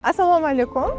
Assalomu alaykum.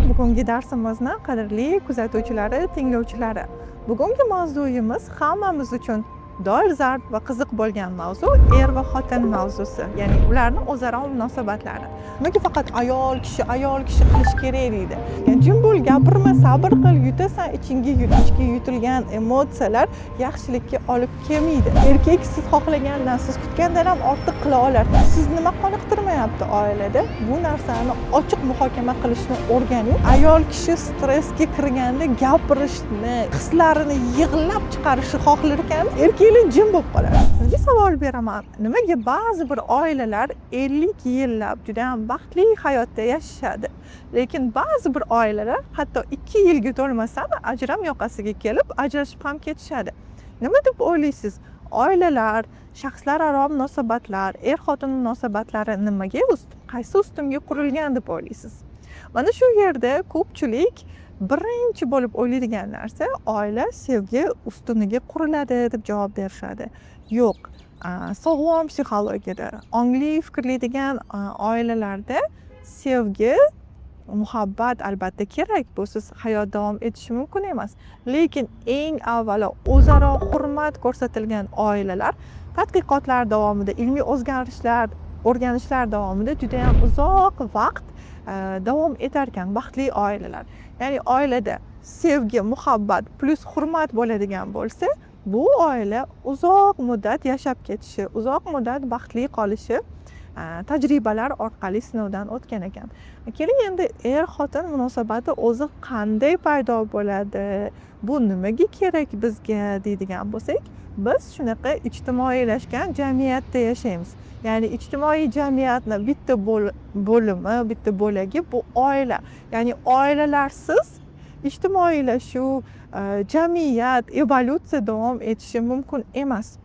Bugungi darsimizni qadrli kuzatuvchilari, tinglovchilari. Bugungi mavzuyimiz hammamiz uchun dolzarb va qiziq bo'lgan mavzu er va xotin mavzusi, ya'ni ularning o'zaro munosabatlari. Nimaga faqat ayol kishi qilish kerak deydi. Jim bo'l, gapirma, sabr qil, yutasan, ichki yutilgan emotsiyalar yaxshilikka olib kelmaydi. Erkak siz xohlagandan, siz kutgandan ham ortiq qila oladi. Siz nima qoniqtirmayapti oilada? Bu narsani ochiq muhokama qilishni o'rganing. Ayol kishi stressga kirganda gapirishni, hislarini yig'lab chiqarishni xohlar ekan, erkaklar jim bo'lib qoladi. Sizga savol beraman. Nimaga ba'zi bir oilalar 50 yillab juda ham baxtli hayotda yashashadi, lekin ba'zi bir oilalar hatto 2 yilga to'lmasdan ajram yoqasiga kelib, ajrashib ham ketishadi? Nima deb o'ylaysiz? Oilalar, shaxslararo munosabatlar, er-xotin munosabatlari nimaga qaysi ustunga qurilgan deb o'ylaysiz? Mana shu yerda ko'pchilik birinchi bo'lib o'ylaydigan narsa oila sevgi ustuniga quriladi deb javob berishadi. Yo'q, sog'lom psixologiyada, ongli fikrlaydigan oilalarda sevgi, muhabbat albatta kerak, busiz hayot davom etishi mumkin emas. Lekin eng avvalo o'zaro hurmat ko'rsatilgan oilalar tadqiqotlar davomida, ilmiy o'rganishlar davomida juda ham uzoq vaqt davom etar ekan baxtli oilalar. Ya'ni oilada sevgi, muhabbat plus hurmat bo'ladigan bo'lsa, bu oila uzoq muddat yashab ketishi, uzoq muddat baxtli qolishi tajribalar orqali sinovdan o'tgan ekan. Keling endi er-xotin munosabati o'zi qanday paydo bo'ladi? Bu nimaga kerak bizga deydigan bo'lsak, biz shunaqa ijtimoiylashgan jamiyatda yashaymiz. Ya'ni ijtimoiy jamiyatning bitta bo'limi, bitta bo'lagi bu oila. Ya'ni oilalarsiz ijtimoiylashuv, jamiyat, evolyutsiya davom etishi mumkin emas.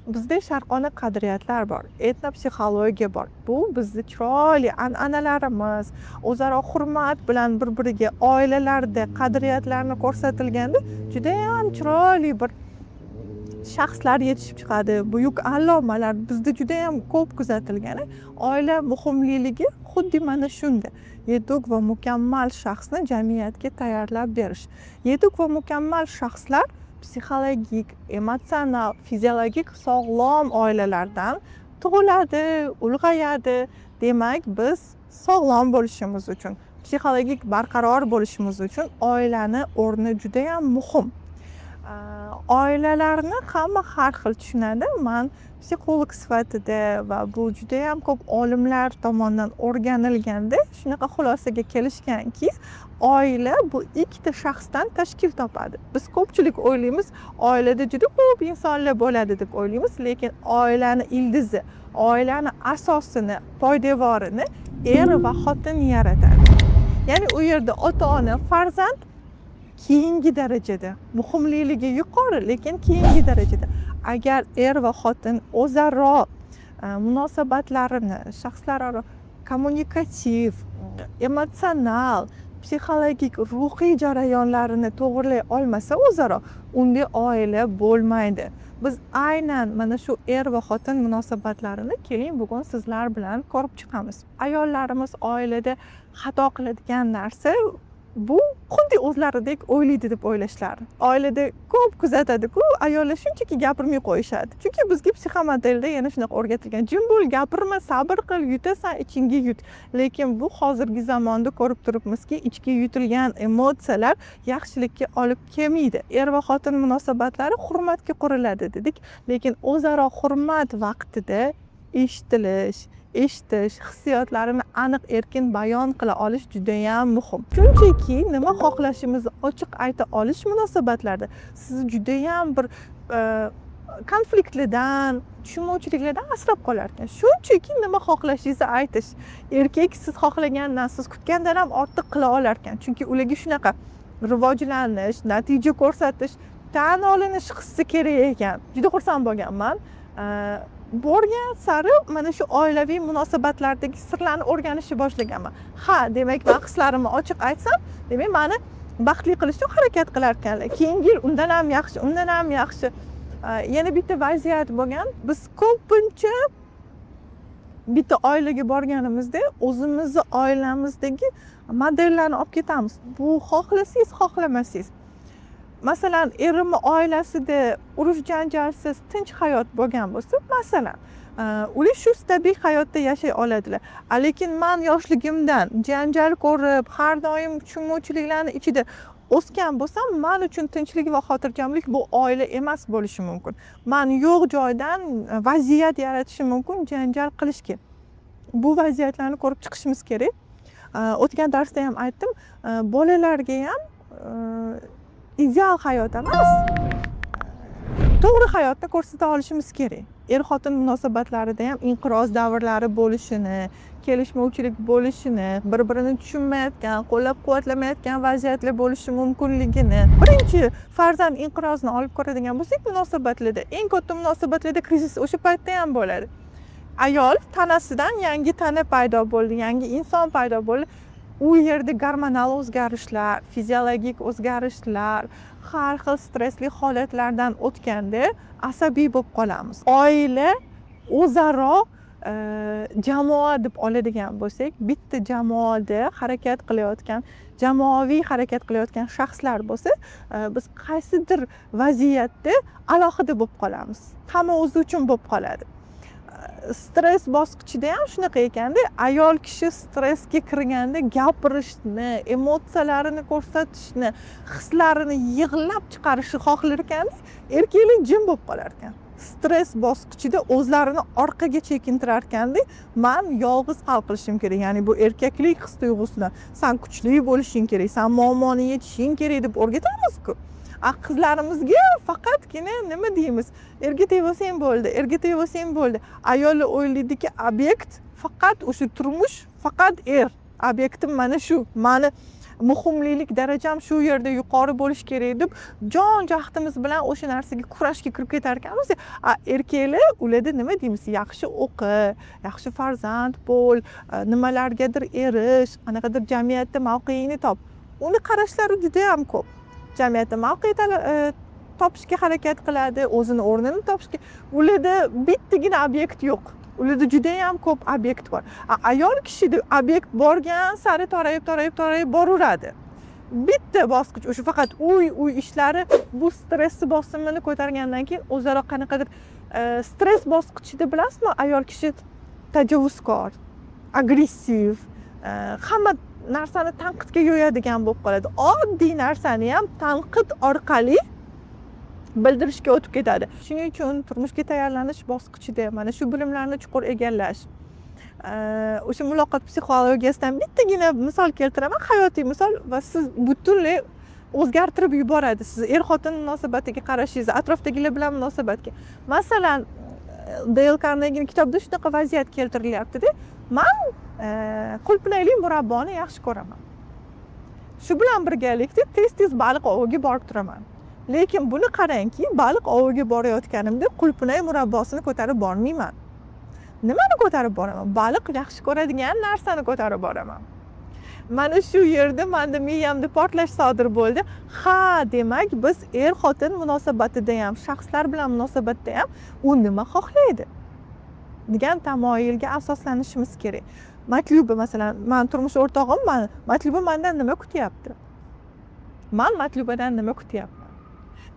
Bizda sharqona qadriyatlar bor, etnopsixologiya bor. Bu bizning chiroyli an'analarimiz, o'zaro hurmat bilan bir-biriga oilalarda qadriyatlarni ko'rsatilganda juda ham chiroyli bir shaxslar yetishib chiqadi. Buyuk allomalar bizda juda ham ko'p kuzatilgani, oila muhimligi xuddi mana shunda. Yetuk va mukammal shaxsni jamiyatga tayyorlab berish. Yetuk va mukammal shaxslar psixologik, emotsional, fiziologik sog'lom oilalardan tug'iladi, ulg'ayadi. Demak, biz sog'lom bo'lishimiz uchun, psixologik barqaror bo'lishimiz uchun oilani o'rni juda ham muhim. Oilalarni hamma har xil tushunadi. Men psixolog sifatida va bu juda ham ko'p olimlar tomonidan o'rganilganda shunaqa xulosaga kelishganki, oila bu ikkita shaxsdan tashkil topadi. Biz ko'pchilik o'ylaymiz, oilada juda ko'p insonlar bo'ladi deb o'ylaymiz, lekin oilani ildizi, oilani asosini, poydevorini er va xotin yaratadi. Ya'ni u yerda ota-ona, farzand keyingi darajada, muhimligi yuqori, lekin keyingi darajada. Agar er va xotin o'zaro munosabatlarini, shaxslararo kommunikativ, emotsional, psixologik, ruhiy jarayonlarini to'g'rilay olmasa o'zaro, unda oila bo'lmaydi. Biz aynan mana shu er va xotin munosabatlarini keling bugun sizlar bilan ko'rib chiqamiz. Ayollarimiz oilada xato qiladigan narsa bu xuddi o'zlaridek o'ylaydi deb o'ylashlari. Oilada ko'p kuzatadi-ku, ayollar shunchaki gapirmay qo'yishadi. Chunki bizga psixomodelda yana shunaqa o'rgatilgan. Jim bo'l, gapirma, sabr qil, yutasan, ichingga yut. Lekin bu hozirgi zamonda ko'rib turibmizki, ichki yutilgan emotsiyalar yaxshilikka olib kelmaydi. Er va xotin munosabatlari hurmatga quriladi dedik, lekin o'zaro hurmat vaqtida eshitish, hissiyotlarini aniq erkin bayon qila olish juda ham muhim. Shunchaki nima xohlashimizni ochiq ayta olish munosabatlarda siz juda ham bir konfliktlardan, tushunmovchiliklardan asrab qolar ekan. Shunchaki nima xohlashingizni aytish. Erkak siz xohlagandan, siz kutgandan ham ortiq qila olar ekan. Chunki ularga shunaqa rivojlanish, natija ko'rsatish, tan olinish hissi kerak ekan. Juda xursand bo'lganman. Borgan sari mana shu oilaviy munosabatlardagi sirlarni o'rganishni boshlaganman. Demak, men hislarimni ochiq aytsam, demak, meni baxtli qilishga harakat qilar ekanlar. Keyingi yil undan ham yaxshi. Yana bitta vaziyat bo'lgan. Biz ko'pincha bitta oilaga borganimizda o'zimizni oilamizdagi modellarni olib ketamiz. Bu xohlasangiz, xohlamasangiz. Masalan, erimni oilasida urush janjalsiz tinch hayot bo'lgan bo'lsa, masalan, ular shu tabiiy hayotda yashay oladilar. Lekin men yoshligimdan janjal ko'rib, har doim tushunmovchiliklarning ichida o'sgan bo'lsam, men uchun tinchlik va xotirjamlik bu oila emas bo'lishi mumkin. Men yo'q joydan vaziyat yaratishim mumkin janjal qilishga. Bu vaziyatlarni ko'rib chiqishimiz kerak. O'tgan darsda ham aytdim, bolalarga ham ideal hayot emas, to'g'ri hayotni ko'rsata olishimiz kerak. Er-xotin munosabatlarida ham inqiroz davrlari bo'lishini, kelishmovchilik bo'lishini, bir-birini tushunmayotgan, qo'llab-quvvatlamayotgan vaziyatlar bo'lishi mumkinligini. Birinchi farzand inqirozini olib ko'radigan bo'lsak, munosabatlarda, eng katta munosabatlarda krizis o'sha paytda ham bo'ladi. Ayol tanasidan yangi tana paydo bo'ldi, yangi inson paydo bo'ldi. U yerda gormonal o'zgarishlar, fiziologik o'zgarishlar, har xil stressli holatlardan o'tganda asabiy bo'lib qolamiz. Oila o'zaro jamoa deb oladigan bo'lsak, bitta jamoada harakat qilayotgan, jamoaviy harakat qilayotgan shaxslar bo'lsa, biz qaysidir vaziyatda alohida bo'lib qolamiz. Hamma o'zi uchun bo'lib qoladi. Stress bosqichida ham shunaqa ekanda, ayol kishi stressga kirganda gapirishni, emotsiyalarini ko'rsatishni, hislarini yig'lab chiqarishni xohlar ekanda, erkaklar jim bo'lib qolar ekan. Stress bosqichida o'zlarini orqaga chekintirar ekanda, men yolg'iz hal qilishim kerak. Ya'ni bu erkaklik his-tuyg'usini, sen kuchli bo'lishing kerak, sen muammoni yechishing kerak deb o'rgatamiz-ku. Qizlarimizga faqatgina nima deymiz? Erga teg'sang bo'ldi, erga teg'sang bo'ldi. Ayollar o'ylaydiki, obyekt faqat o'sha turmush, faqat er. Obyektim mana shu. Meni muhimlik darajam shu yerda yuqori bo'lish kerak deb jon jahdimiz bilan o'sha narsaga kurashga kirib ketar ekanmiz. Erkaklar ularda nima deymiz? Yaxshi o'qi, yaxshi farzand bo'l, nimalargadir erish, qanaqadir jamiyatda mavqeingni top. Uni qarashlari juda ham ko'p. Jamiyatda mavqe topishga harakat qiladi, o'zini o'rnini topishga. Ularda bittagina obyekt yo'q. Ularda juda ham ko'p obyekt bor. Ayol kishida obyekt borgan sari torayib boraveradi. Bitta bosqich o'sha faqat uy ishlari bu stress bosimini ko'targandan keyin o'zaro qanaqadir stress bosqichida bilasizmi, ayol kishi tajovuzkor, agressiv, hamma narsani tanqidga yo'yadigan bo'lib qoladi. Oddiy narsani ham tanqid orqali bildirishga o'tib ketadi. Shuning uchun turmushga tayyorlanish bosqichida mana shu bilimlarni chuqur egallash. O'sha muloqot psixologiyasidan bittagina misol keltiraman, hayotiy misol, va siz butunlay o'zgartirib yuboradi siz er-xotin munosabatiga qarashingizni, atrofdagilar bilan munosabatga. Masalan, Dale Carnegiening kitobida shunaqa vaziyat keltirilyapti-da. Men qulpinayli murabboni yaxshi ko'raman. Shu bilan birgalikda tez-tez baliq oviga borib turaman. Lekin buni qarangki, baliq oviga borayotganimda qulpinay murabbosini ko'tarib bormayman. Nimani ko'tarib boraman? Baliq yaxshi ko'radigan narsani ko'tarib boraman. Mana shu yerda menda miyamda portlash sodir bo'ldi. Ha, demak biz er-xotin munosabatida ham, shaxslar bilan munosabatda ham u nima xohlaydi degan tamoyilga asoslanishimiz kerak. Matluba, masalan, men turmush o'rtog'im, Matluba mendan nima kutyapti? Men Matlubadan nima kutyapman?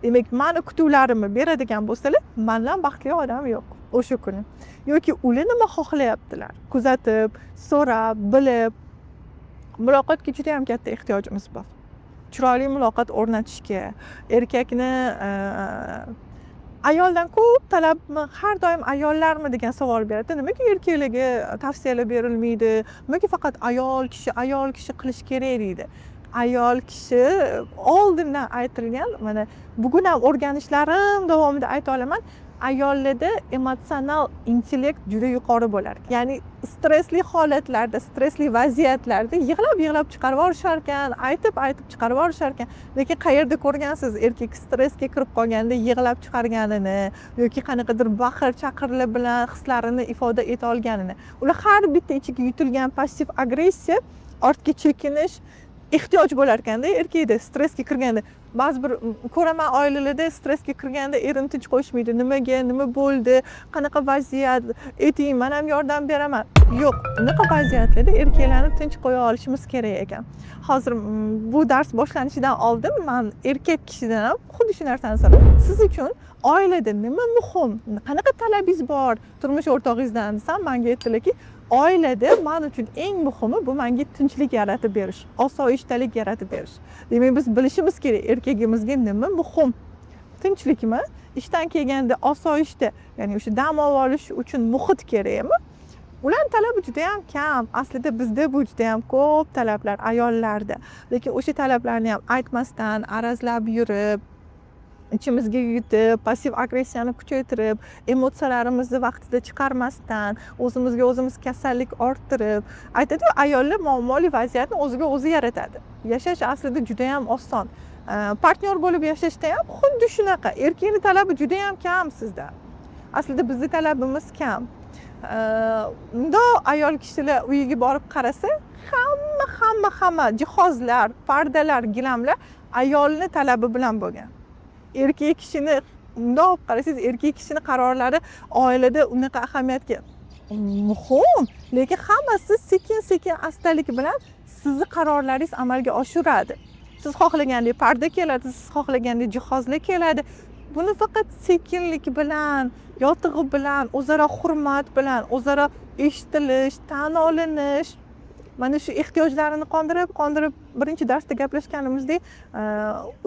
Demak, meni kutuvlarimni beradigan bo'lsalar, mendan baxtli odam yo'q o'sha kuni. Yoki ular nima xohlayaptilar? Kuzatib, so'rab, bilib, muloqotga juda ham katta ehtiyojimiz bor. Chiroyli muloqot o'rnatishga, erkakni ayoldan ko'p talabmi, har doim ayollarmi degan savol beradi. Nimaga erkaklarga tavsiyalar berilmaydi? Nimaga faqat ayol kishi qilish kerak deydi? Ayol kishi oldindan aytilgan, mana bugun ham o'rganishlarim davomida ayta olaman, ayollarda emotsional intellekt juda yuqori bo'lar. Ya'ni stressli holatlarda, stressli vaziyatlarda yig'lab chiqarib yuborishar ekan, aytib chiqarib yuborishar ekan. Lekin qayerda ko'rgansiz erkak stressga kirib qolganda yig'lab chiqarganini yoki qanaqadir baqir-chaqirlar bilan hislarini ifoda eta olganini? Ular har bitta ichiga yutilgan passiv agressiya, ortga chekinish, ehtiyoj bo'lar ekanda erkakda stressga kirganda. Ba'zi bir ko'raman oilalarda stressga kirganda erini tinch qo'yishmaydi. Nimaga, nima bo'ldi, qanaqa vaziyat, ayting, men ham yordam beraman. Yo'q, bunaqa vaziyatlarda erkaklarni tinch qo'ya olishimiz kerak ekan. Hozir bu dars boshlanishidan oldin men erkak kishidan ham xuddi shu narsani so'radim. Siz uchun oilada nima muhim, qanaqa talabingiz bor turmush o'rtog'ingizdan desam, menga aytdilarki, oilada men uchun eng muhimi bu menga tinchlik yaratib berish, osoyishtalik yaratib berish. Demak, biz bilishimiz kerak, erkagimizga nima muhim? Tinchlikmi? Ishdan kelganda osoyishta, ya'ni o'sha dam olish uchun muhit kerakmi? Ularning talabi juda ham kam. Aslida bizda bu juda ham ko'p talablar ayollarda. Lekin o'sha talablarni ham aytmasdan, arazlab yurib, ichimizga yutib, passiv agressiyani kuchaytirib, emotsiyalarimizni vaqtida chiqarmasdan, o'zimizga o'zimiz kasallik orttirib, aytadi-ku, ayollar muammoli vaziyatni o'ziga o'zi yaratadi. Yashash aslida juda ham oson. Partnyor bo'lib yashashda ham xuddi shunaqa. Erkakning talabi juda ham kam sizda. Aslida bizning talabimiz kam. Mundoq ayol kishilar uyiga borib qarasa, hamma jihozlar, pardalar, gilamlar ayolning talabi bilan bo'lgan. Erkak kishini mundoq qarasangiz, erkak kishini qarorlari oilada unaqa ahamiyatga muhim, lekin hammasi sekin-sekin astalik bilan sizni qarorlaringiz amalga oshiradi. Siz xohlagandek parda keladi, siz xohlagandek jihozlar keladi. Buni faqat sekinlik bilan, yotig'i bilan, o'zaro hurmat bilan, o'zaro eshitilish, tan olinish, mana shu ehtiyojlarini qondirib birinchi darsda gaplashganimizdek,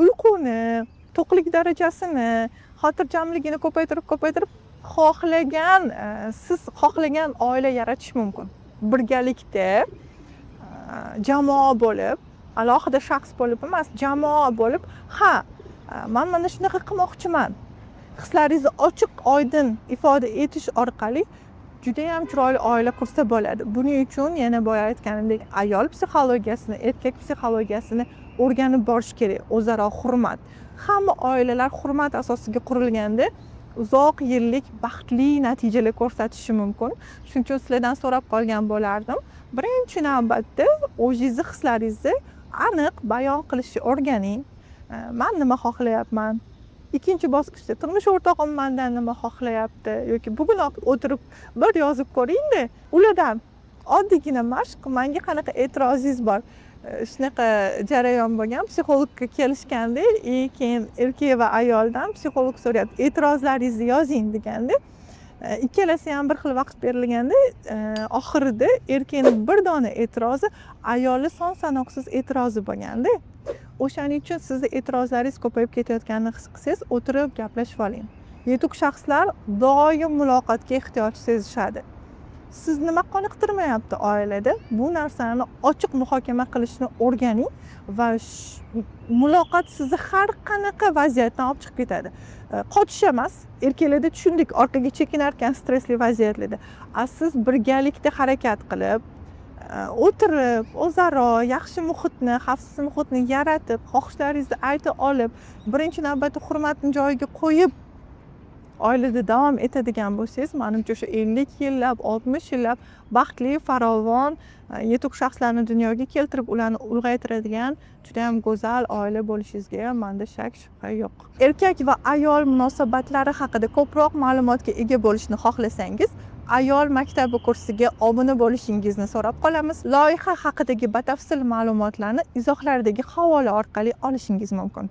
uyquni, to'qlik darajasini, xotirjamligini ko'paytirib siz xohlagan oila yaratish mumkin. Birgalikda jamoa bo'lib, alohida shaxs bo'lib emas, jamoa bo'lib, men mana shunaqa qilmoqchiman. Hislaringizni ochiq, oydin ifoda etish orqali juda ham chiroyli oila qursa bo'ladi. Buning uchun yana boya aytganimdek, ayol psixologiyasini, erkak psixologiyasini o'rganib borish kerak. O'zaro hurmat. Hamma oilalar hurmat asosiga qurilganda uzoq yillik baxtli natijalar ko'rsatishi mumkin. Shuning uchun sizlardan so'rab qolgan bo'lardim. Birinchi navbatda o'zingizni hislaringizni aniq bayon qilishni o'rganing. Men nima xohlayapman? Ikkinchi bosqichda turmush o'rtog'im mendan nima xohlayapti yoki bugun o'tirib bir yozib ko'ring-da, ulardan oddiygina mashq, menga qanaqa e'tirozingiz bor? Shunaqa jarayon bo'lgan, psixologga kelishganda, keyin erkak va ayoldan psixolog so'rayapti, e'tirozlaringizni yozing deganda, ikkalasi ham bir xil vaqt berilganda, oxirida erkakning bir dona e'tirozi, ayolning son sanoqsiz e'tirozi bo'lganda, o'shaning uchun sizni e'tirozlaringiz ko'payib ketayotganini his qilsangiz, o'tirib gaplashib oling. Yetuk shaxslar doim muloqotga ehtiyoj sezishadi. Siz nima qoniqtirmayapti oilada? Bu narsani ochiq muhokama qilishni o'rganing va muloqot sizni har qanaqa vaziyatdan olib chiqib ketadi. Qochish emas, erkaklarda tushundik, orqaga chekinarkan stresli vaziyatlarda. Siz birgalikda harakat qilib, o'tirib, o'zaro yaxshi muhitni, xavfsiz muhitni yaratib, xohishlaringizni ayta olib, birinchi navbatda hurmatni joyiga qo'yib oilada davom etadigan bo'lsangiz, menimcha o'sha 50 yillab, 60 yillab baxtli, farovon, yetuk shaxslarni dunyoga keltirib, ularni ulg'aytiradigan juda ham go'zal oila bo'lishingizga menda shak shubha yo'q. Erkak va ayol munosabatlari haqida ko'proq ma'lumotga ega bo'lishni xohlasangiz, ayol maktabi kursiga obuna bo'lishingizni so'rab qolamiz. Loyiha haqidagi batafsil ma'lumotlarni izohlardagi havola orqali olishingiz mumkin.